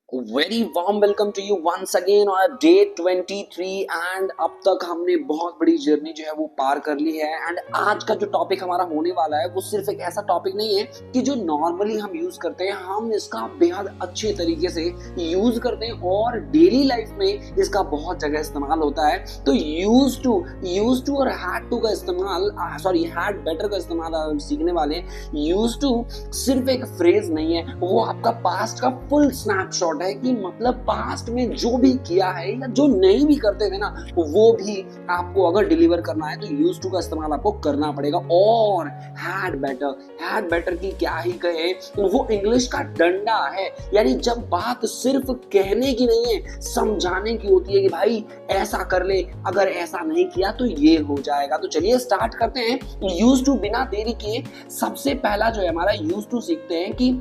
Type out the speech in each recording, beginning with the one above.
Very warm welcome to you once again on day 23 and अब तक हमने बहुत बड़ी जर्नी जो है वो पार कर ली है। एंड आज का जो टॉपिक हमारा होने वाला है वो सिर्फ एक ऐसा टॉपिक नहीं है कि जो नॉर्मली हम यूज करते हैं, हम इसका बेहद अच्छे तरीके से यूज करते हैं और डेली लाइफ में इसका बहुत जगह इस्तेमाल होता है। तो यूज टू और हैड टू का इस्तेमाल, सॉरी हैड बेटर का इस्तेमाल सीखने वाले। यूज टू सिर्फ एक फ्रेज नहीं है, वो आपका पास्ट का फुल स्नैपशॉट है कि मतलब पास्ट में जो भी किया है या जो नहीं भी करते थे ना, वो भी आपको अगर डिलीवर करना है तो यूज टू का इस्तेमाल आपको करना पड़ेगा। और हैड बेटर की क्या ही कहे, वो इंग्लिश का डंडा है। यानी जब बात सिर्फ कहने की नहीं है, समझाने की होती है कि भाई ऐसा कर ले, अगर ऐसा नहीं किया तो ये हो जाएगा। तो चलिए स्टार्ट करते हैं यूज टू बिना देरी किए। सबसे पहला जो है हमारा यूज टू सीखते हैं कि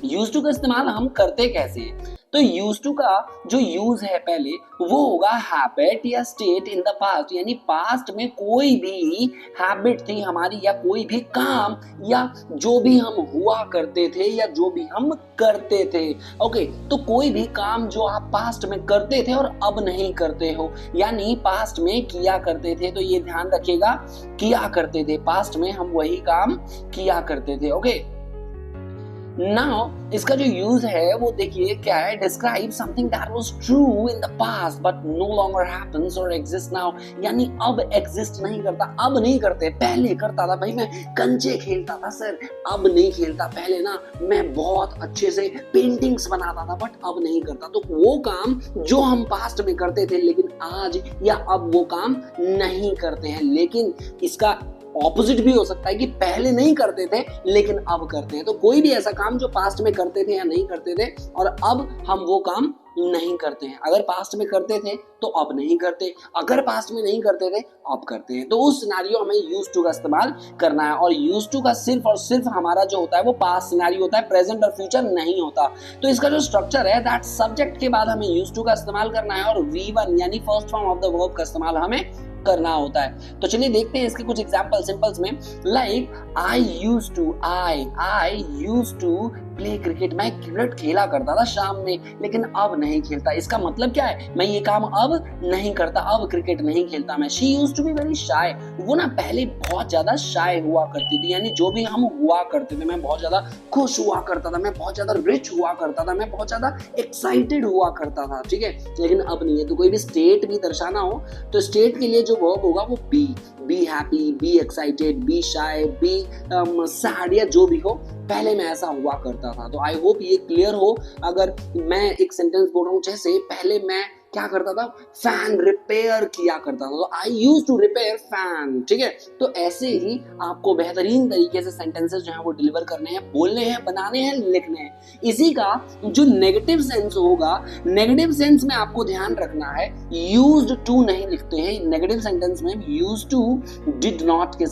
यूज टू का इस्तेमाल हम करते कैसे हैं। तो यूज टू का जो यूज है पहले वो होगा हैबिट या स्टेट इन द पास्ट। यानी पास्ट में कोई भी हैबिट थी हमारी या कोई भी काम या जो भी हम हुआ करते थे या जो भी हम करते थे। ओके, तो कोई भी काम जो आप पास्ट में करते थे और अब नहीं करते हो, यानी पास्ट में किया करते थे, तो ये ध्यान रखिएगा, किया करते थे, पास्ट में हम वही काम किया करते थे। ओके, नाउ इसका जो यूज है वो देखिए क्या है, describe something that was true in the past but no longer happens और एग्जिस्ट नाउ। यानी अब एग्जिस्ट नहीं करता, अब नहीं करते, पहले करता था। भाई मैं कंचे खेलता था सर, अब नहीं खेलता। पहले ना मैं बहुत अच्छे से पेंटिंग्स बनाता था बट अब नहीं करता। तो वो काम जो हम पास्ट में करते थे लेकिन आज या अब वो काम नहीं करते हैं। लेकिन इसका ऑपोजिट भी हो सकता है कि पहले नहीं करते थे लेकिन अब करते हैं। तो कोई भी ऐसा काम जो पास्ट में करते थे या नहीं करते थे और अब हम वो काम नहीं करते हैं। अगर पास्ट में करते थे तो अब नहीं करते, अगर पास्ट में नहीं करते थे अब करते हैं। तो उस सिनेरियो हमें यूज टू का इस्तेमाल करना है। और यूज टू का सिर्फ और सिर्फ हमारा जो होता है वो पास्ट सिनेरियो होता है, प्रेजेंट और फ्यूचर नहीं होता। तो इसका जो स्ट्रक्चर है दैट सब्जेक्ट के बाद हमें यूज टू का इस्तेमाल करना है और V1 यानी first form of the verb का इस्तेमाल हमें करना होता है। तो चलिए देखते हैं इसके कुछ एग्जांपल सिंपल्स में। Like I use to play cricket. मैं क्रिकेट खेला करता था शाम में लेकिन अब नहीं खेलता। इसका मतलब क्या है, मैं ये काम अब नहीं करता, अब क्रिकेट नहीं खेलता मैं। She used to be very shy. वो ना पहले बहुत ज्यादा शाय हुआ करती थी। यानी जो भी हम हुआ करते थे, मैं बहुत ज्यादा खुश हुआ करता था, मैं बहुत ज्यादा रिच हुआ करता था, मैं बहुत ज्यादा एक्साइटेड हुआ करता था, ठीक है, लेकिन अब नहीं है। तो कोई भी स्टेट भी दर्शाना हो तो स्टेट के लिए जो वर्ब होगा वो be happy, be excited, be shy, be sad या जो भी हो, पहले मैं ऐसा हुआ करता था। तो आई होप ये क्लियर हो। अगर मैं एक सेंटेंस बोल रहा हूँ, जैसे पहले मैं क्या करता था, फैन रिपेयर किया करता था, तो आई यूज टू रिपेयर फैन, ठीक है। तो ऐसे ही आपको बेहतरीन तरीके से सेंटेंसेस जो है वो डिलीवर करने हैं, बोलने हैं, बनाने हैं, लिखने हैं। इसी का जो नेगेटिव सेंस होगा, नेगेटिव सेंस में आपको ध्यान रखना है यूज्ड टू नहीं लिखते हैं नेगेटिव सेंटेंस में। यूज्ड टू डिड नॉट के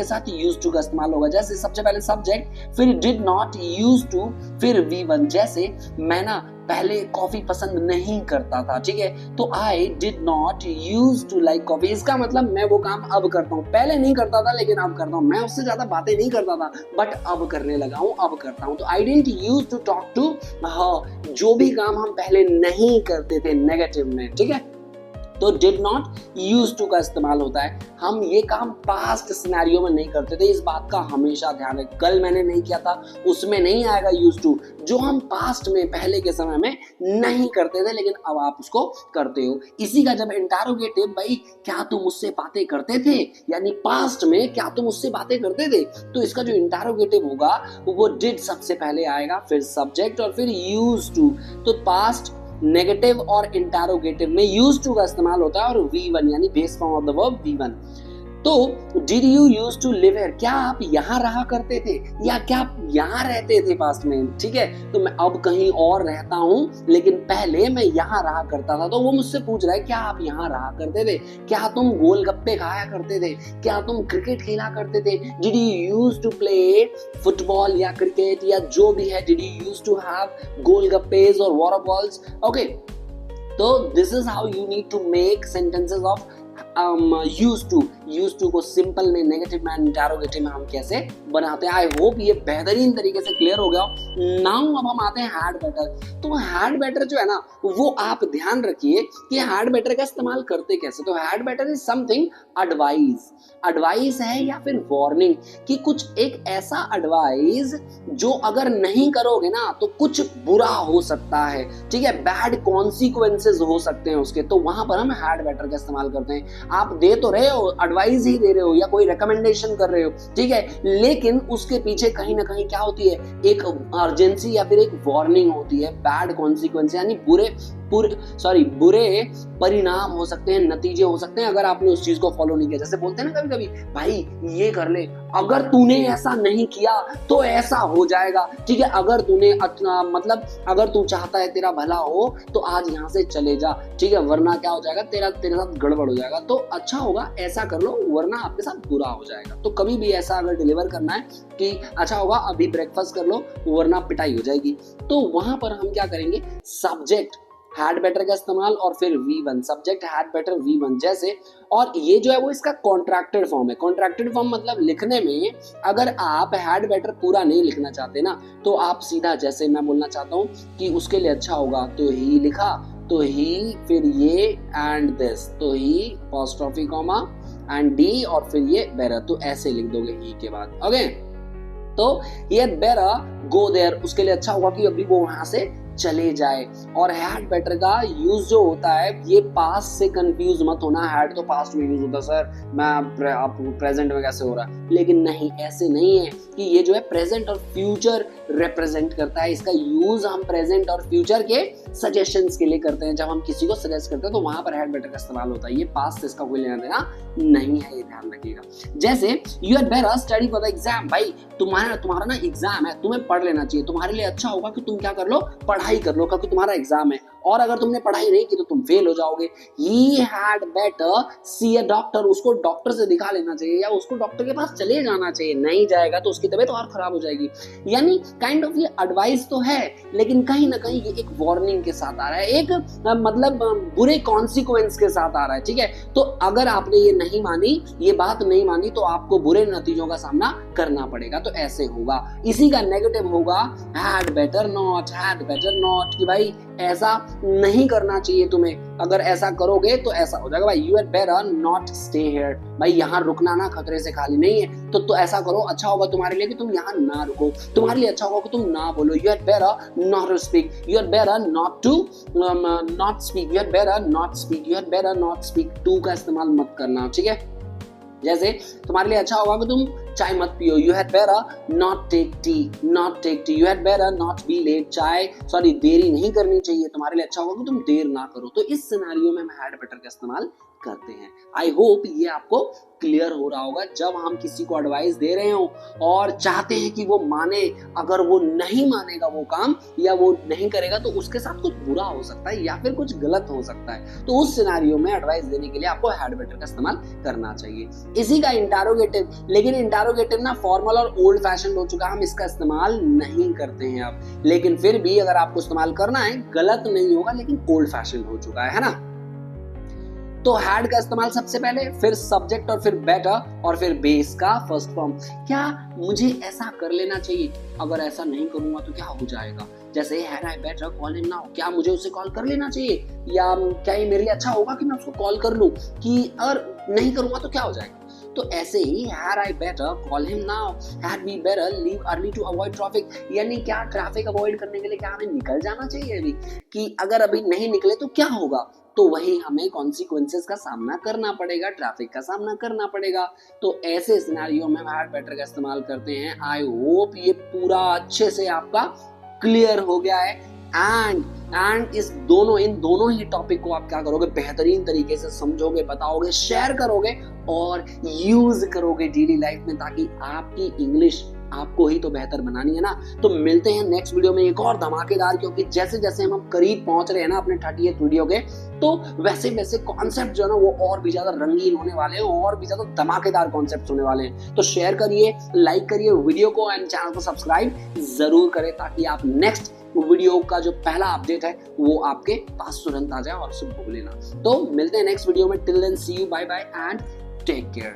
साथ यूज्ड टू का इस्तेमाल होगा। जैसे सबसे पहले सब्जेक्ट, फिर डिड नॉट, यूज्ड टू, फिर V1। जैसे मैं ना पहले कॉफी पसंद नहीं करता था, ठीक है, तो I did not use to like coffee. इसका मतलब मैं वो काम अब करता हूँ, पहले नहीं करता था लेकिन अब करता हूँ। मैं उससे ज्यादा बातें नहीं करता था बट अब करने लगा हूँ, अब करता हूँ। तो I didn't use to talk to her. जो भी काम हम पहले नहीं करते थे नेगेटिव में, ठीक है, तो डिड नॉट, यूज टू का इस्तेमाल होता है। हम ये काम पास्ट सिनेरियो में नहीं करते थे, इस बात का हमेशा ध्यान रखें। कल मैंने नहीं किया था उसमें नहीं आएगा यूज टू। जो हम पास्ट में पहले के समय में नहीं करते थे लेकिन अब आप उसको करते हो। इसी का जब इंटरोगेटिव, भाई क्या तुम मुझसे बातें करते थे, यानी पास्ट में क्या तुम मुझसे बातें करते थे, तो इसका जो इंटरोगेटिव होगा वो डिड सबसे पहले आएगा, फिर सब्जेक्ट और फिर यूज टू। तो पास्ट, नेगेटिव और इंटरोगेटिव में यूज टू का इस्तेमाल होता है और V1 यानी base form of the verb V1। तो did you use to live here, क्या आप यहाँ रहा करते थे या क्या आप यहाँ रहते थे पास्ट में, ठीक है। तो मैं अब कहीं और रहता हूँ लेकिन पहले मैं यहाँ रहा करता था। तो वो मुझसे पूछ रहा है क्या आप यहाँ रहा करते थे, क्या तुम गोलगप्पे खाया करते थे, क्या तुम क्रिकेट खेला करते थे। Did you use to play football या क्रिकेट या जो भी है, did you use to have golgappas और वाटर बॉल्स। ओके, तो this is how you need to make sentences of use to को सिंपल में, नेगेटिव में, इंटरोगेटिव में हम कैसे बनाते हैं। आई होप ये बेहतरीन तरीके से क्लियर हो गया। नाउ अब हम आते हैं हैड बेटर। तो हैड बेटर जो है ना, वो आप ध्यान रखिए कि हैड बेटर का इस्तेमाल करते कैसे। तो had better is something advice है या फिर वार्निंग, कि कुछ एक ऐसा एडवाइस जो अगर नहीं करोगे ना तो कुछ बुरा हो सकता है, ठीक है, बैड कॉन्सिक्वेंसेस हो सकते हैं उसके। तो वहां पर हम हैड बेटर का इस्तेमाल करते हैं। आप दे तो रहे हो, एडवाइस ही दे रहे हो या कोई रिकमेंडेशन कर रहे हो, ठीक है, लेकिन उसके पीछे कहीं ना कहीं क्या होती है, एक अर्जेंसी या फिर एक वार्निंग होती है। बैड कॉन्सिक्वेंस यानी बुरे परिणाम हो सकते हैं, नतीजे हो सकते हैं अगर आपने उस चीज को फॉलो नहीं किया। जैसे बोलते हैं ना कभी कभी, भाई ये कर ले, अगर तूने ऐसा नहीं किया तो ऐसा हो जाएगा, ठीक है, अगर तूने मतलब अगर तू चाहता है तेरा भला हो तो आज यहाँ से चले जा, ठीक है, वरना क्या हो जाएगा, तेरे साथ गड़बड़ हो जाएगा। तो अच्छा होगा ऐसा कर लो, वरना आपके साथ बुरा हो जाएगा। तो कभी भी ऐसा अगर डिलीवर करना है कि अच्छा होगा अभी ब्रेकफास्ट कर लो, वरना पिटाई हो जाएगी, तो वहां पर हम क्या करेंगे, सब्जेक्ट हैड बेटर का इस्तेमाल और फिर V1, subject had better V1 जैसे। और ये जो है वो इसका कॉन्ट्रैक्टेड फॉर्म है। कॉन्ट्रैक्टेड फॉर्म मतलब लिखने में अगर आप हैड बेटर पूरा नहीं लिखना चाहते ना, तो आप सीधा, जैसे मैं बोलना चाहता हूँ कि उसके लिए अच्छा होगा, तो ही लिखा, तो ही फिर ये एंड दिस, तो ही अपॉस्ट्रोफी कॉमा एंड डी और फिर ये बेटर, तो ऐसे लिख दोगे ही के बाद। ओके, तो ये बेटर गो देयर, उसके लिए अच्छा होगा कि अभी वो वहां से चले जाए। और हैड बेटर का यूज जो होता है, ये पास्ट से कंफ्यूज मत होना। हैड तो पास्ट में यूज होता है, सर मैं आप प्रेजेंट में कैसे हो रहा है, लेकिन नहीं, ऐसे नहीं है कि ये जो है प्रेजेंट और फ्यूचर रिप्रेजेंट करता है। इसका यूज हम प्रेजेंट और फ्यूचर के सजेशंस के लिए करते हैं। जब हम किसी को सजेस्ट करते हैं तो वहां पर हैड बेटर का इस्तेमाल होता है। ये पास्ट से इसका कोई लेना देना नहीं है, ये ध्यान रखिएगा। जैसे you had better study for the exam, भाई तुम्हारा ना एग्जाम है, तुम्हें पढ़ लेना चाहिए। तुम्हारे लिए अच्छा होगा कि तुम क्या कर लो, पढ़ाई कर लो, क्योंकि तुम्हारा एग्जाम है, और अगर तुमने पढ़ाई नहीं की तो तुम फेल हो जाओगे। He had better C a doctor, उसको डॉक्टर से दिखा लेना चाहिए या उसको डॉक्टर के पास चले जाना चाहिए। नहीं जाएगा तो उसकी तबीयत और खराब हो जाएगी। यानी काइंड ऑफ ये एडवाइस तो है, लेकिन कहीं ना कहीं ये एक वार्निंग के साथ आ रहा है, एक मतलब बुरे कॉन्सिक्वेंस के साथ आ रहा है, ठीक है। तो अगर आपने ये नहीं मानी, ये बात नहीं मानी, तो आपको बुरे नतीजों का सामना करना पड़ेगा। तो ऐसे होगा। इसी का नेगेटिव होगा हैड बेटर नॉट, कि भाई ऐसा नहीं करना चाहिए तुम्हें, अगर ऐसा करोगे तो ऐसा हो जाएगा। भाई you had better not stay here, भाई यहाँ रुकना ना खतरे से खाली नहीं है, तो ऐसा करो, अच्छा होगा तुम्हारे लिए कि तुम यहाँ ना रुको, तुम्हारे लिए अच्छा होगा कि तुम ना बोलो। You had better not speak, you had better not to not speak, you had better not speak, you had better not speak. To का इस्तेमाल मत करना, ठीक है। जैसे तुम्हारे लिए अच्छा होगा कि तुम चाय मत पियो, you had better not take tea, you had better not be late, देरी नहीं करनी चाहिए, तुम्हारे लिए अच्छा होगा कि तुम देर ना करो। तो इस सिनेरियो में हम हैड बेटर का इस्तेमाल करते हैं। आई होप ये आपको क्लियर हो रहा होगा। जब हम किसी को एडवाइस दे रहे हो और चाहते हैं कि वो माने, अगर वो नहीं मानेगा वो काम या वो नहीं करेगा तो उसके साथ कुछ बुरा हो सकता है या फिर कुछ गलत हो सकता है। तो उस सिनेरियो में एडवाइस देने के लिए आपको हैड बेटर का इस्तेमाल करना चाहिए। इसी का इंटरोगेटिव, लेकिन इंटरोगेटिव ना फॉर्मल और ओल्ड फैशन हो चुका है, हम इसका इस्तेमाल नहीं करते हैं अब। लेकिन फिर भी अगर आपको इस्तेमाल करना है, गलत नहीं होगा, लेकिन ओल्ड फैशन हो चुका है ना। तो हैड का इस्तेमाल सबसे पहले, फिर सब्जेक्ट और फिर बेटर और फिर बेस का फर्स्ट फॉर्म। क्या मुझे ऐसा कर लेना चाहिए, अगर ऐसा नहीं करूंगा तो क्या हो जाएगा। जैसे had I better call him now, क्या मुझे उसे कॉल कर लेना चाहिए, या क्या ये मेरे लिए अच्छा होगा कि मैं उसको कॉल कर लूं, कि अगर नहीं करूंगा तो क्या हो जाएगा। तो ऐसे ही had I better call him now, had we better leave early to avoid traffic, यानी क्या ट्रैफिक अवॉइड करने के लिए क्या हमें निकल जाना चाहिए अभी, कि अगर अभी नहीं निकले तो क्या होगा, तो वही हमें कॉन्सिक्वेंसेस का सामना करना पड़ेगा, ट्रैफिक का सामना करना पड़ेगा। तो ऐसे सिनेरियो में हैड बेटर का इस्तेमाल करते हैं। आई होप ये पूरा अच्छे से आपका क्लियर हो गया है। एंड इन दोनों ही टॉपिक को आप क्या करोगे, बेहतरीन तरीके से समझोगे, बताओगे, शेयर करोगे और यूज करोगे डेली लाइफ में, ताकि आपकी इंग्लिश आपको ही तो बेहतर बनानी है ना। तो मिलते हैं नेक्स्ट वीडियो में एक और धमाकेदार, क्योंकि जैसे जैसे हम करीब पहुंच रहे हैं ना अपने 30th वीडियो के, तो वैसे वैसे कॉन्सेप्ट जो है ना वो और भी ज्यादा रंगीन होने वाले हैं, और भी ज्यादा धमाकेदार कॉन्सेप्ट होने वाले हैं। तो शेयर करिए, लाइक करिए वीडियो को एंड चैनल को सब्सक्राइब जरूर करें, ताकि आप नेक्स्ट वीडियो का जो पहला अपडेट है वो आपके पास तुरंत आ जाए और उसे भूले ना। तो मिलते हैं नेक्स्ट वीडियो में। Till then see you, bye bye and take care.